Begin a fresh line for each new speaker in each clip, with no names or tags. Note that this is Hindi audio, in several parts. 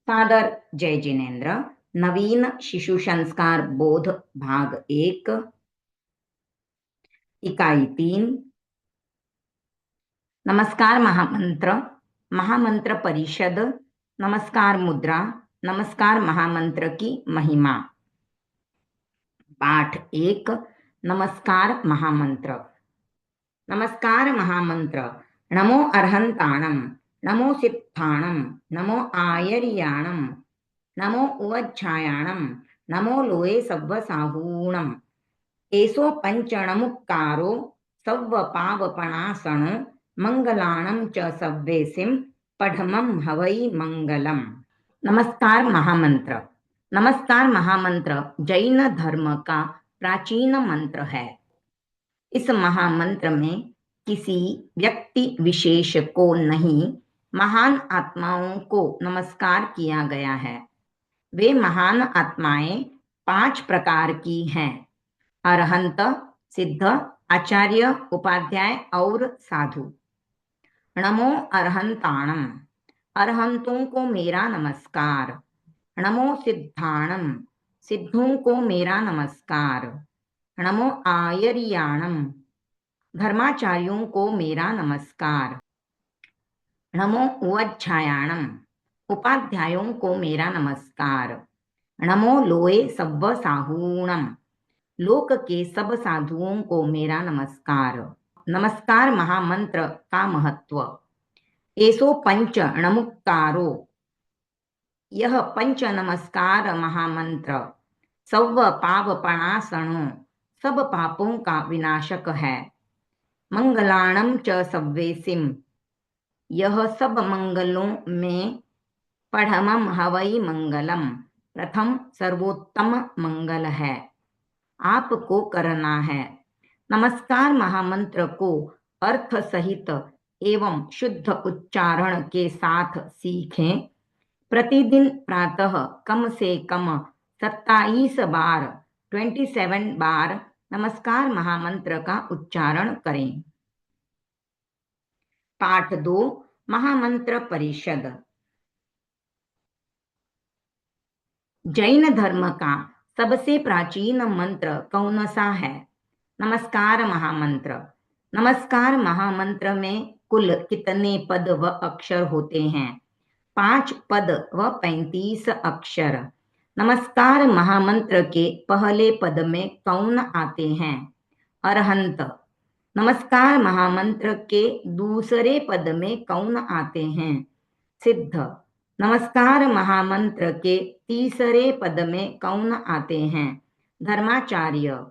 सादर जय जिनेन्द्र। नवीन शिशु संस्कार बोध भाग 1 इकाई 3। नमस्कार महामंत्र, महामंत्र परिषद, नमस्कार मुद्रा, नमस्कार महामंत्र की महिमा। पाठ 1। नमस्कार महामंत्र। नमस्कार महामंत्र। नमो अर्हंताणं, नमो सिद्धाणं, नमो आयर्याणं, नमो उवच्छायाणं, नमो लोये सव्वसाहूणम्। एसो पंचणमुक्कारो सव्वपावपणासनो मंगलाणं च सव्वेसिं पठमं हवै मंगलम्। नमस्कार महामंत्र। नमस्कार महामंत्र जैन धर्म का प्राचीन मंत्र है। इस महामंत्र में किसी व्यक्ति विशेष को नहीं, महान आत्माओं को नमस्कार किया गया है। वे महान आत्माएं 5 प्रकार की हैं: अरहंत, सिद्ध, आचार्य, उपाध्याय और साधु। नमो अरहंताणम, अरहंतों को मेरा नमस्कार। नमो सिद्धाणम, सिद्धों को मेरा नमस्कार। नमो आयर्याणम, धर्माचार्यों को मेरा नमस्कार। नमो उवच्छायाणम, उपाध्यायों को मेरा नमस्कार। नमो लोये सव्व साहूणम, लोक के सब साधुओं को मेरा नमस्कार। नमस्कार महामंत्र का महत्व। एसो पंच नमुक्कारो, यह पंच नमस्कार महामंत्र सव्व पावपणासनो, सब पापों का विनाशक है। मंगलाणम च सव्वेसिम, यह सब मंगलों में पढ़मम हवई मंगलम, प्रथम सर्वोत्तम मंगल है। आपको करना है। नमस्कार महामंत्र को अर्थ सहित एवं शुद्ध उच्चारण के साथ सीखें। प्रतिदिन प्रातः कम से कम 27 बार 27 बार नमस्कार महामंत्र का उच्चारण करें। पाठ 2। महामंत्र परिषद। जैन धर्म का सबसे प्राचीन मंत्र कौन सा है? नमस्कार महामंत्र। नमस्कार महामंत्र में कुल कितने पद व अक्षर होते हैं? 5 पद व 35 अक्षर। नमस्कार महामंत्र के पहले पद में कौन आते हैं? अरहंत। नमस्कार महामंत्र के दूसरे पद में कौन आते हैं? सिद्ध। नमस्कार महामंत्र के तीसरे पद में कौन आते हैं? धर्माचार्य।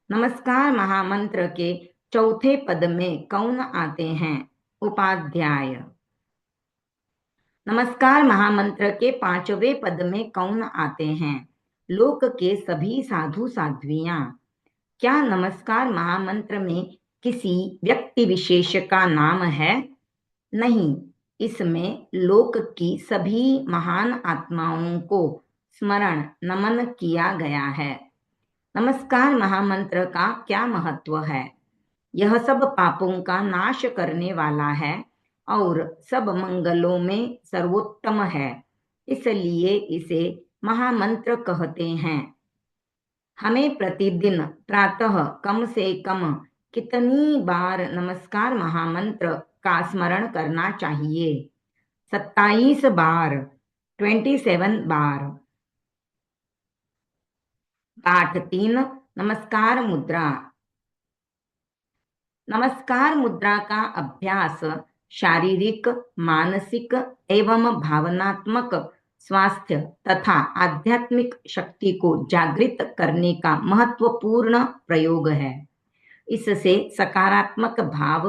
नमस्कार महामंत्र के चौथे पद में कौन आते हैं? उपाध्याय। नमस्कार महामंत्र के 5वें पद में कौन आते हैं? लोक के सभी साधु साध्वियां। क्या नमस्कार महामंत्र में किसी व्यक्ति विशेष का नाम है? नहीं, इसमें लोक की सभी महान आत्माओं को स्मरण नमन किया गया है। नमस्कार महामंत्र का क्या महत्व है? यह सब पापों का नाश करने वाला है और सब मंगलों में सर्वोत्तम है, इसलिए इसे महामंत्र कहते हैं। हमें प्रतिदिन प्रातः कम से कम कितनी बार नमस्कार महामंत्र का स्मरण करना चाहिए? 27 बार 27 बार। पाठ 3। नमस्कार मुद्रा। नमस्कार मुद्रा का अभ्यास शारीरिक, मानसिक एवं भावनात्मक स्वास्थ्य तथा आध्यात्मिक शक्ति को जागृत करने का महत्वपूर्ण प्रयोग है। इससे सकारात्मक भाव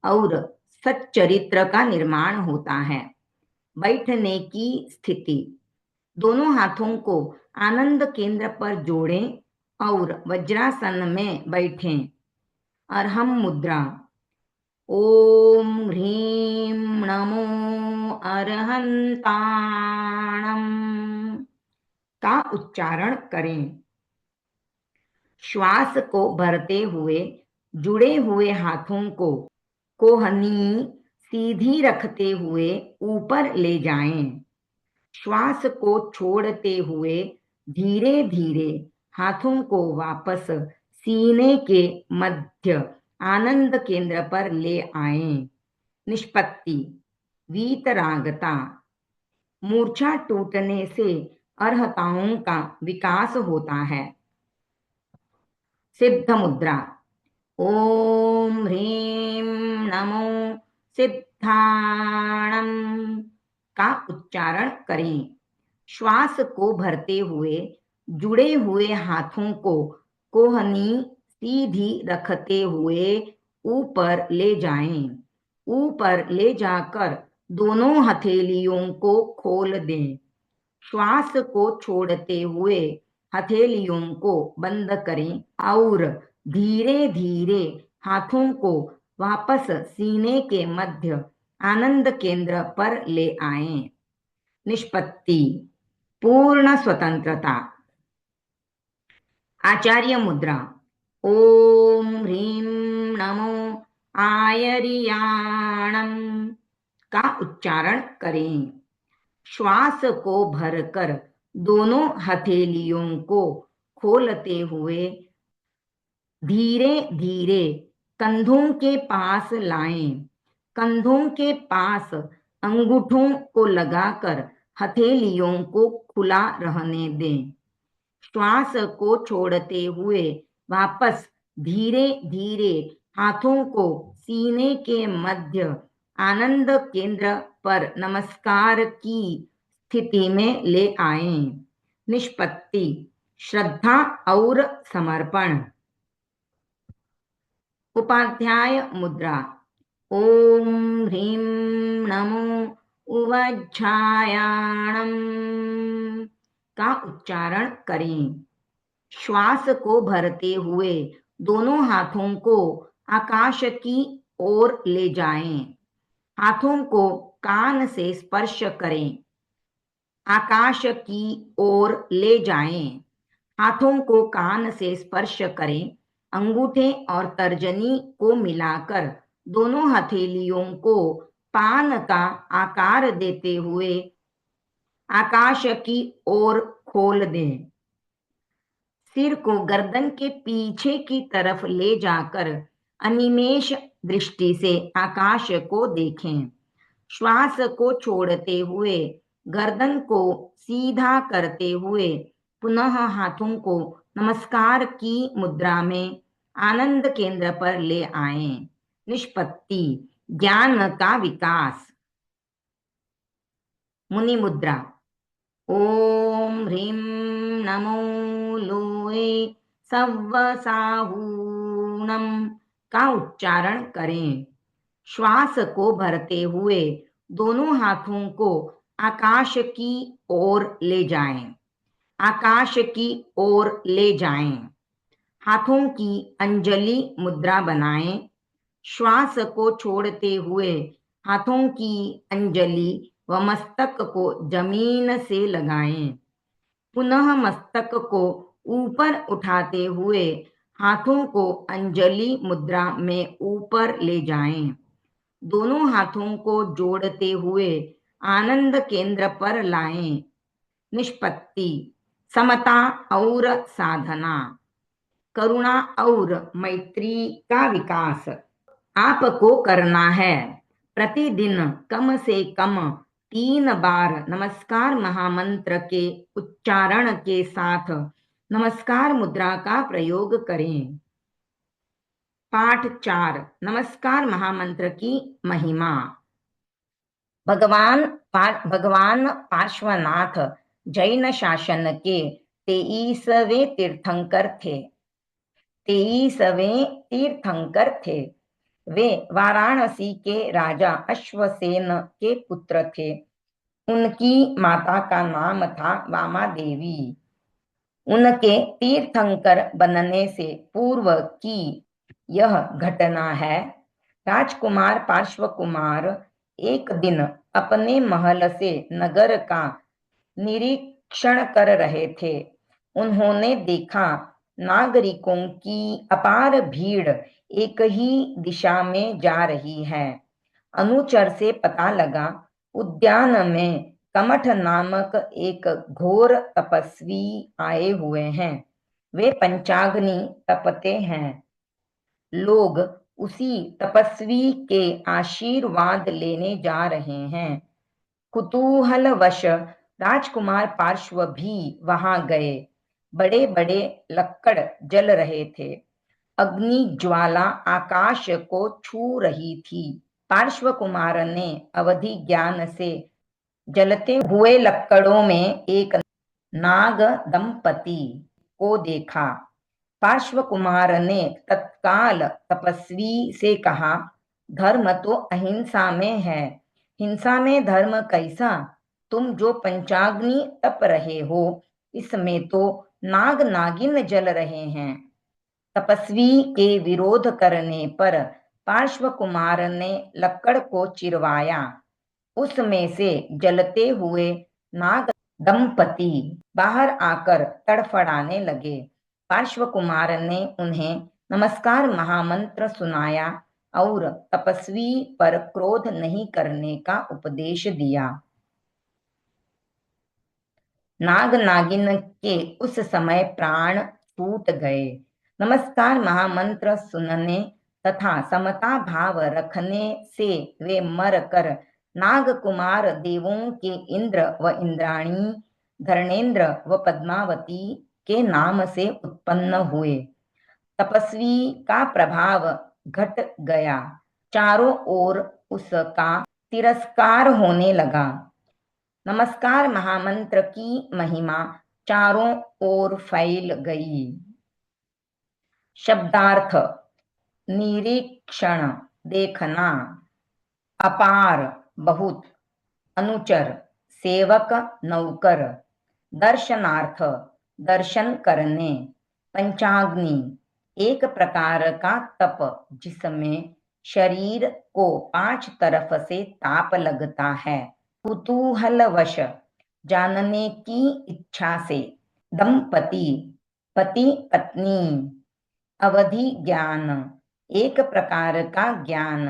और सच्चरित्र का निर्माण होता है। बैठने की स्थिति। दोनों हाथों को आनंद केंद्र पर जोड़ें और वज्रासन में बैठें। अर्हम मुद्रा। ओम ह्रीं नमो अरहंताणम का उच्चारण करें। श्वास को भरते हुए जुड़े हुए हाथों को कोहनी सीधी रखते हुए ऊपर ले जाएं। श्वास को छोड़ते हुए धीरे धीरे हाथों को वापस सीने के मध्य आनंद केंद्र पर ले आएं। निष्पत्ति। वीतरागता। मूर्छा टूटने से अर्हताओं का विकास होता है। सिद्ध मुद्रा। ओम ह्रीं नमो सिद्धाणम का उच्चारण करें। श्वास को भरते हुए जुड़े हुए हाथों को कोहनी सीधी रखते हुए ऊपर ले जाएं। ऊपर ले जाकर दोनों हथेलियों को खोल दें। श्वास को छोड़ते हुए हथेलियों को बंद करें और धीरे धीरे हाथों को वापस सीने के मध्य आनंद केंद्र पर ले आएं। निष्पत्ति। पूर्ण स्वतंत्रता। आचार्य मुद्रा। ओम ह्रीं नमो आयरियाणम का उच्चारण करें। श्वास को भरकर दोनों हथेलियों को खोलते हुए धीरे धीरे कंधों के पास लाएं। कंधों के पास अंगूठों को लगाकर हथेलियों को खुला रहने दें। श्वास को छोड़ते हुए वापस धीरे धीरे हाथों को सीने के मध्य आनंद केंद्र पर नमस्कार की स्थिति में ले आएं। निष्पत्ति। श्रद्धा और समर्पण। उपाध्याय मुद्रा। ओम ह्रीं नमो उवज्झायाणम का उच्चारण करें। श्वास को भरते हुए दोनों हाथों को आकाश की ओर ले जाएं। हाथों को कान से स्पर्श करें। आकाश की ओर ले जाएं। हाथों को कान से स्पर्श करें। अंगूठे और तर्जनी को मिलाकर दोनों हथेलियों को पान का आकार देते हुए आकाश की ओर खोल दें। सिर को गर्दन के पीछे की तरफ ले जाकर अनिमेष दृष्टि से आकाश को देखें। श्वास को छोड़ते हुए गर्दन को सीधा करते हुए पुनः हाथों को नमस्कार की मुद्रा में आनंद केंद्र पर ले आएं। निष्पत्ति। ज्ञान का विकास। मुनि मुद्रा। ओम ह्रीं नमो लोए सव्वसाहूणम का उच्चारण करें। श्वास को भरते हुए दोनों हाथों को आकाश की ओर ले जाएं। आकाश की ओर ले जाएं। हाथों की अंजलि मुद्रा बनाएं। श्वास को छोड़ते हुए हाथों की अंजलि व मस्तक को जमीन से लगाएं। पुनः मस्तक को ऊपर उठाते हुए हाथों को अंजलि मुद्रा में ऊपर ले जाएं। दोनों हाथों को जोड़ते हुए आनंद केंद्र पर लाएं। निष्पत्ति। समता और साधना। करुणा और मैत्री का विकास आपको करना है। प्रतिदिन कम से कम 3 बार नमस्कार महामंत्र के उच्चारण के साथ नमस्कार मुद्रा का प्रयोग करें। पाठ 4। नमस्कार महामंत्र की महिमा। भगवान पार्श्वनाथ जैन शासन के 23वें तीर्थंकर थे। वे वाराणसी के राजा अश्वसेन के पुत्र थे। उनकी माता का नाम था वामा देवी। उनके तीर्थंकर बनने से पूर्व की यह घटना है। राजकुमार पार्श्वकुमार एक दिन अपने महल से नगर का निरीक्षण कर रहे थे। उन्होंने देखा नागरिकों की अपार भीड़ एक ही दिशा में जा रही है। अनुचर से पता लगा उद्यान में कमठ नामक एक घोर तपस्वी आए हुए हैं। वे पंचाग्नि तपते हैं। लोग उसी तपस्वी के आशीर्वाद लेने जा रहे हैं। कुतूहलवश राजकुमार पार्श्व भी वहां गए। बड़े बड़े लक्कड़ जल रहे थे। अग्नि ज्वाला आकाश को छू रही थी। पार्श्व कुमार ने अवधि ज्ञान से जलते हुए लक्कड़ों में एक नाग दंपति को देखा। पार्श्व कुमार ने तत्काल तपस्वी से कहा, धर्म तो अहिंसा में है, हिंसा में धर्म कैसा? तुम जो पंचाग्नि तप रहे हो, इसमें तो नाग नागिन जल रहे हैं। तपस्वी के विरोध करने पर पार्श्व कुमार ने लक्कड़ को चिरवाया। उसमें से जलते हुए नाग दंपति बाहर आकर तड़फड़ाने लगे। पार्श्व कुमार ने उन्हें नमस्कार महामंत्र सुनाया और तपस्वी पर क्रोध नहीं करने का उपदेश दिया। नाग नागिन के उस समय प्राण छूट गए। नमस्कार महामंत्र सुनने तथा समता भाव रखने से वे मर कर नाग कुमार देवों के इंद्र व इंद्राणी, धर्णेन्द्र व पद्मावती के नाम से उत्पन्न हुए। तपस्वी का प्रभाव घट गया। चारों ओर उसका तिरस्कार होने लगा। नमस्कार महामंत्र की महिमा चारों ओर फैल गई। शब्दार्थ: निरीक्षण, देखना। अपार, बहुत। अनुचर, सेवक, नौकर। दर्शनार्थ, दर्शन करने। पंचाग्नि, एक प्रकार का तप जिसमें शरीर को 5 तरफ से ताप लगता है। कुतूहलवश, जानने की इच्छा से। दंपति, पति पत्नी। अवधि ज्ञान, एक प्रकार का ज्ञान।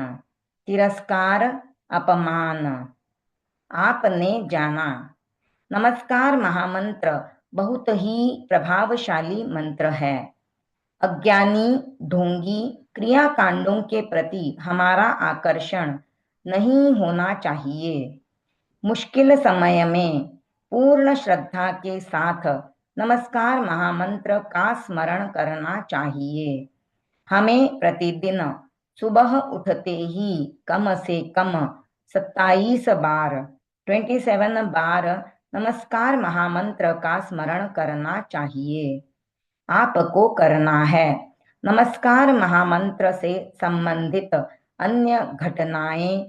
तिरस्कार, अपमान। आपने जाना। नमस्कार महामंत्र बहुत ही प्रभावशाली मंत्र है। अज्ञानी, ढोंगी क्रियाकांडों के प्रति हमारा आकर्षण नहीं होना चाहिए। मुश्किल समय में पूर्ण श्रद्धा के साथ नमस्कार महामंत्र का स्मरण करना चाहिए। हमें प्रतिदिन सुबह उठते ही कम से कम 27 बार 27 बार नमस्कार महामंत्र का स्मरण करना चाहिए। आपको करना है। नमस्कार महामंत्र से संबंधित अन्य घटनाएं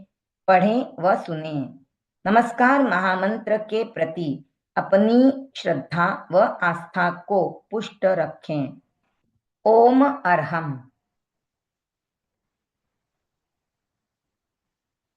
पढ़ें व सुनें। नमस्कार महामंत्र के प्रति अपनी श्रद्धा व आस्था को पुष्ट रखें। ओम अरहम।